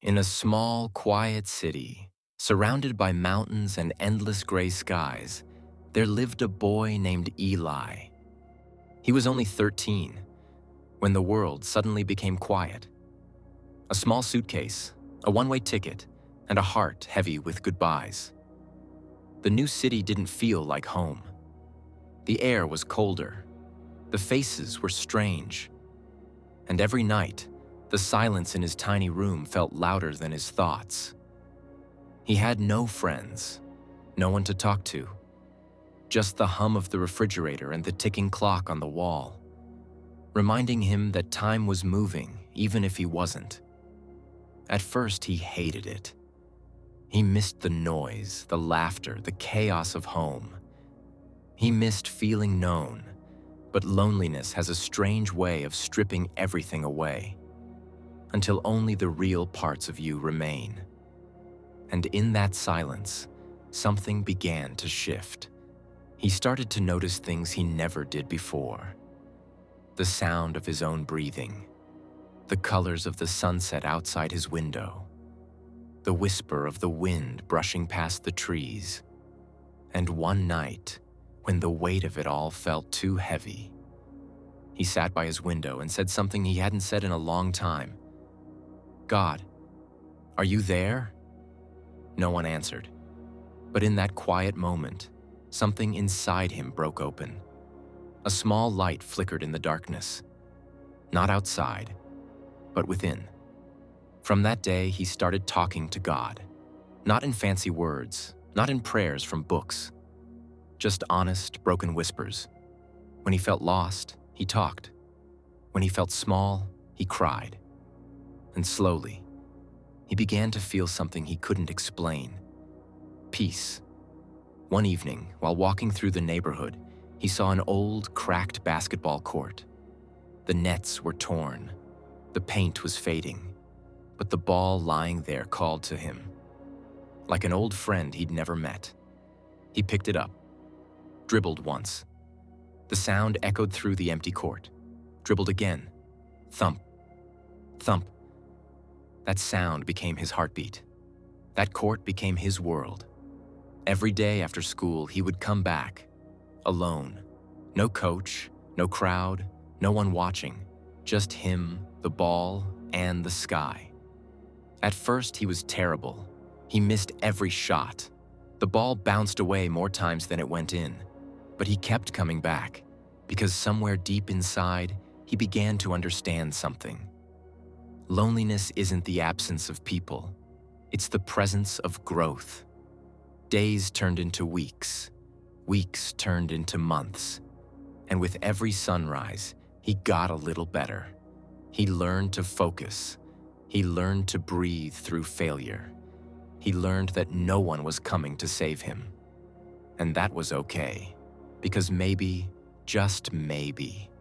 In a small, quiet city, surrounded by mountains and endless gray skies, there lived a boy named Eli. He was only 13 when the world suddenly became quiet. A small suitcase, a one-way ticket, and a heart heavy with goodbyes. The new city didn't feel like home. The air was colder. The faces were strange. And every night, the silence in his tiny room felt louder than his thoughts. He had no friends, no one to talk to. Just the hum of the refrigerator and the ticking clock on the wall, reminding him that time was moving even if he wasn't. At first, he hated it. He missed the noise, the laughter, the chaos of home. He missed feeling known, but loneliness has a strange way of stripping everything away, until only the real parts of you remain. And in that silence, something began to shift. He started to notice things he never did before. The sound of his own breathing, the colors of the sunset outside his window, the whisper of the wind brushing past the trees. And one night, when the weight of it all felt too heavy, he sat by his window and said something he hadn't said in a long time. "God, are you there?" No one answered. But in that quiet moment, something inside him broke open. A small light flickered in the darkness. Not outside, but within. From that day, he started talking to God. Not in fancy words, not in prayers from books. Just honest, broken whispers. When he felt lost, he talked. When he felt small, he cried. And slowly, he began to feel something he couldn't explain. Peace. One evening, while walking through the neighborhood, he saw an old, cracked basketball court. The nets were torn. The paint was fading. But the ball lying there called to him. Like an old friend he'd never met. He picked it up, dribbled once. The sound echoed through the empty court. Dribbled again. Thump. Thump. That sound became his heartbeat. That court became his world. Every day after school, he would come back, alone. No coach, no crowd, no one watching. Just him, the ball, and the sky. At first, he was terrible. He missed every shot. The ball bounced away more times than it went in. But he kept coming back, because somewhere deep inside, he began to understand something. Loneliness isn't the absence of people. It's the presence of growth. Days turned into weeks. Weeks turned into months. And with every sunrise, he got a little better. He learned to focus. He learned to breathe through failure. He learned that no one was coming to save him. And that was okay, because maybe, just maybe,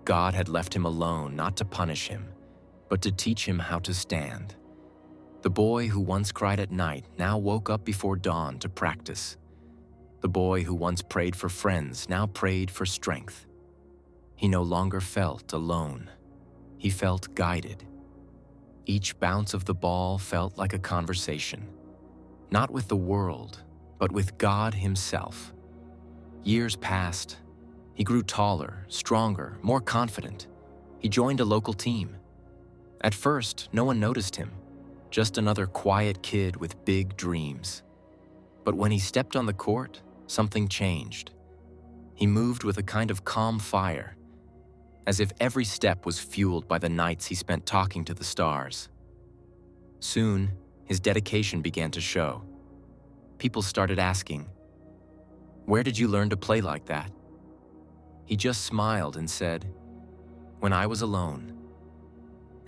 God had left him alone not to punish him, but to teach him how to stand. The boy who once cried at night now woke up before dawn to practice. The boy who once prayed for friends now prayed for strength. He no longer felt alone. He felt guided. Each bounce of the ball felt like a conversation, not with the world, but with God himself. Years passed. He grew taller, stronger, more confident. He joined a local team. At first, no one noticed him, just another quiet kid with big dreams. But when he stepped on the court, something changed. He moved with a kind of calm fire, as if every step was fueled by the nights he spent talking to the stars. Soon, his dedication began to show. People started asking, "Where did you learn to play like that?" He just smiled and said, "When I was alone."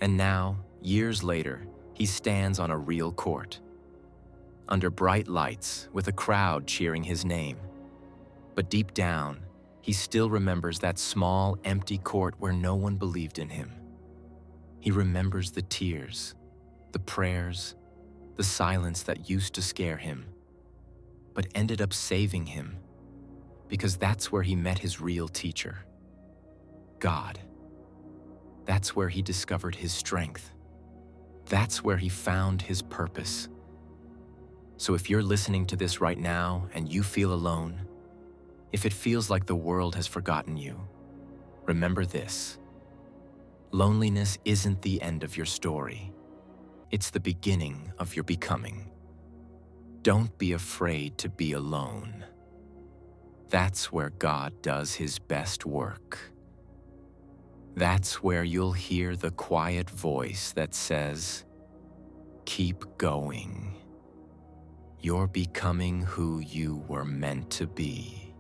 And now, years later, he stands on a real court, under bright lights with a crowd cheering his name. But deep down, he still remembers that small, empty court where no one believed in him. He remembers the tears, the prayers, the silence that used to scare him, but ended up saving him, because that's where he met his real teacher, God. That's where he discovered his strength. That's where he found his purpose. So if you're listening to this right now and you feel alone, if it feels like the world has forgotten you, remember this: loneliness isn't the end of your story. It's the beginning of your becoming. Don't be afraid to be alone. That's where God does his best work. That's where you'll hear the quiet voice that says, "Keep going. You're becoming who you were meant to be."